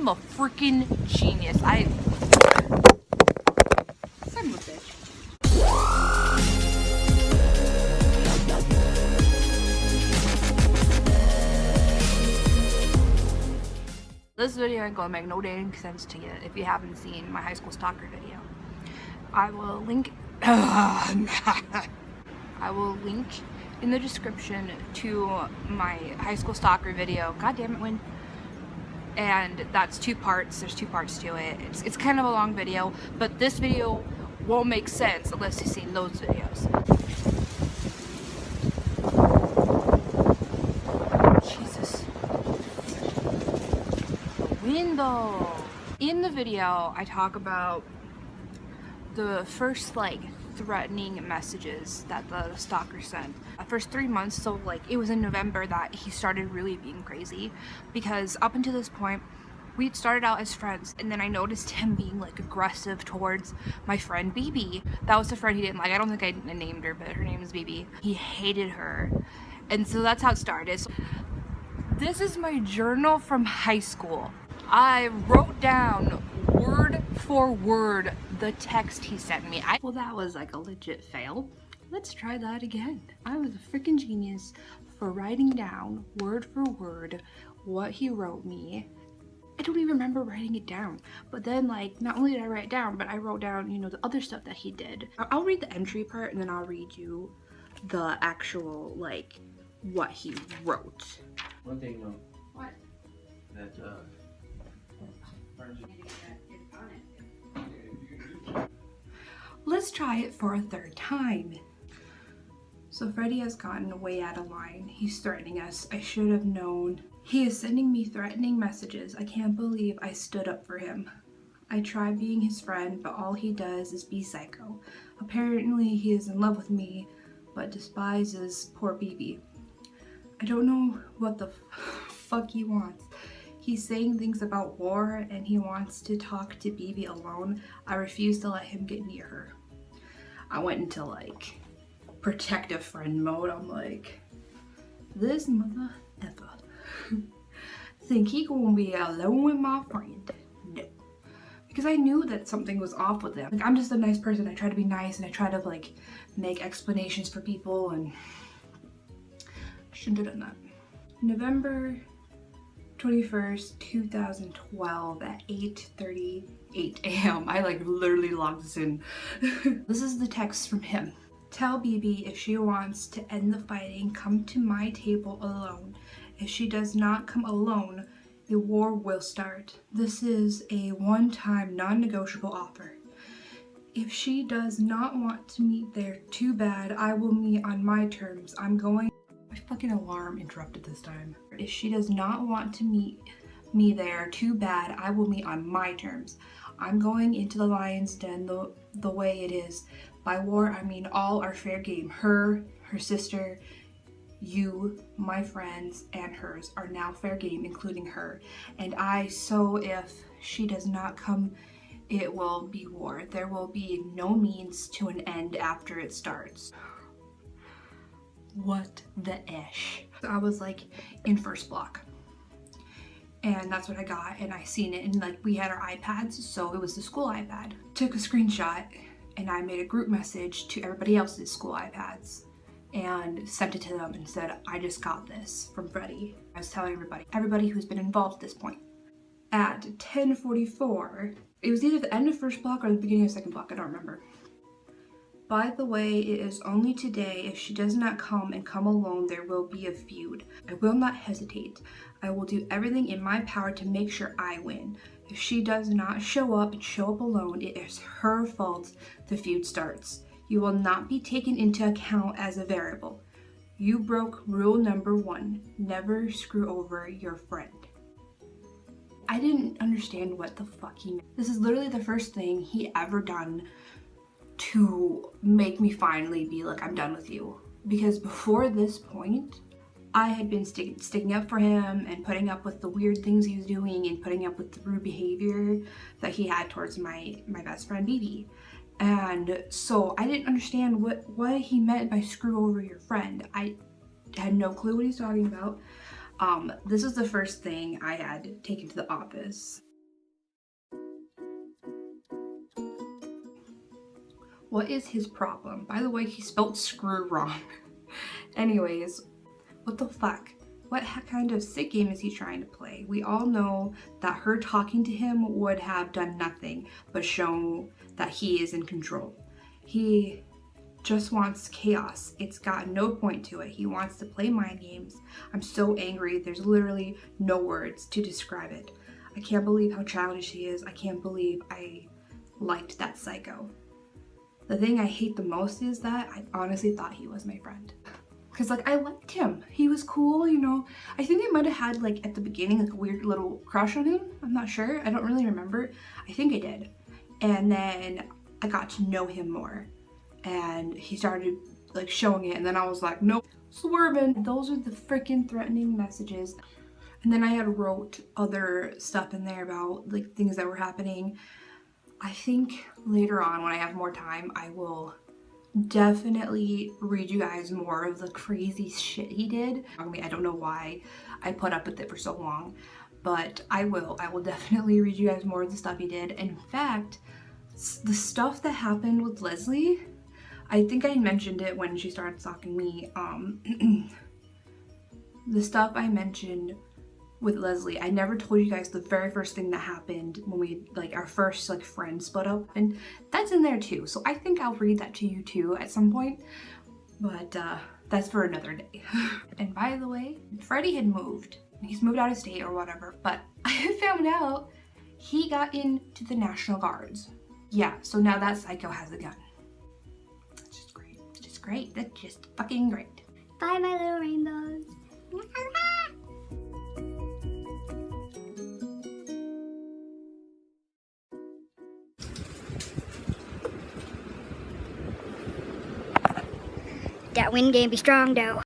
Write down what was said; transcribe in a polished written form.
I'm a freaking genius. Son of a bitch. This video ain't gonna make no dang sense to you if you haven't seen my high school stalker video. I will link in the description to my high school stalker video. God damn it, Win. And that's 2 parts. There's 2 parts to it. It's kind of a long video, but this video won't make sense unless you've seen those videos. Jesus. Window. In the video, I talk about the first threatening messages that the stalker sent. The first 3 months, so it was in November that he started really being crazy, because up until this point we'd started out as friends, and then I noticed him being aggressive towards my friend BB. That was the friend he didn't like. I don't think I named her, but her name is BB. He hated her, and so that's how it started. So this is my journal from high school. I wrote down word for word the text he sent me. Well, that was a legit fail. Let's try that again. I was a freaking genius for writing down word for word what he wrote me. I don't even remember writing it down. But then not only did I write it down, but I wrote down, the other stuff that he did. I'll read the entry part and then I'll read you the actual, what he wrote. One thing though. What? That, Let's try it for a 3rd time. So Freddy has gotten way out of line. He's threatening us. I should have known. He is sending me threatening messages. I can't believe I stood up for him. I try being his friend, but all he does is be psycho. Apparently he is in love with me, but despises poor BB. I don't know what the fuck he wants. He's saying things about war and he wants to talk to BB alone. I refuse to let him get near her. I went into protective friend mode. I'm this mother effer think he gonna be alone with my friend. No. Because I knew that something was off with him. I'm just a nice person. I try to be nice and I try to make explanations for people, and shouldn't have done that. November 21st, 2012 at 8:38 a.m. I literally logged this in. This is the text from him. Tell BB if she wants to end the fighting, come to my table alone. If she does not come alone, a war will start. This is a one-time non-negotiable offer. If she does not want to meet there, too bad. I will meet on my terms. I'm going. My fucking alarm interrupted this time. If she does not want to meet me there, too bad. I will meet on my terms. I'm going into the lion's den the way it is. By war, I mean all are fair game. Her sister, you, my friends, and hers are now fair game, including her. And so if she does not come, it will be war. There will be no means to an end after it starts. What the ish? I was in first block, and that's what I got, and I seen it, and we had our iPads, so it was the school iPad. Took a screenshot and I made a group message to everybody else's school iPads and sent it to them and said, I just got this from Freddy. I was telling everybody who's been involved at this point. At 10:44, it was either the end of first block or the beginning of second block, I don't remember. By the way, it is only today. If she does not come and come alone, there will be a feud. I will not hesitate. I will do everything in my power to make sure I win. If she does not show up and show up alone, it is her fault the feud starts. You will not be taken into account as a variable. You broke rule number 1. Never screw over your friend. I didn't understand what the fuck he meant. This is literally the first thing he ever done to make me finally be I'm done with you. Because before this point, I had been sticking up for him and putting up with the weird things he was doing and putting up with the rude behavior that he had towards my best friend BB. And so I didn't understand what he meant by screw over your friend. I had no clue what he's talking about. This is the first thing I had taken to the office. What is his problem? By the way, he spelled screw wrong. Anyways, what the fuck? What kind of sick game is he trying to play? We all know that her talking to him would have done nothing but show that he is in control. He just wants chaos. It's got no point to it. He wants to play mind games. I'm so angry. There's literally no words to describe it. I can't believe how childish he is. I can't believe I liked that psycho. The thing I hate the most is that I honestly thought he was my friend. Cause like I liked him. He was cool, you know. I think I might have had like at the beginning like a weird little crush on him. I'm not sure. I don't really remember. I think I did. And then I got to know him more. And he started like showing it, and then I was like, nope, swerving. Those are the freaking threatening messages. And then I had wrote other stuff in there about like things that were happening. I think later on when I have more time, I will definitely read you guys more of the crazy shit he did. I mean, I don't know why I put up with it for so long, but I will definitely read you guys more of the stuff he did. In fact, the stuff that happened with Leslie, I think I mentioned it when she started stalking me. The stuff I mentioned with Leslie, I never told you guys the very first thing that happened when we, like, our first, like, friend split up, and that's in there too. So I think I'll read that to you too at some point, but that's for another day. And by the way, Freddie had moved. He's moved out of state or whatever, but I found out he got into the National Guards. Yeah, so now that psycho has a gun. It's just great. It's just great. That's just fucking great. Bye, my little rainbows. That wind game be strong though.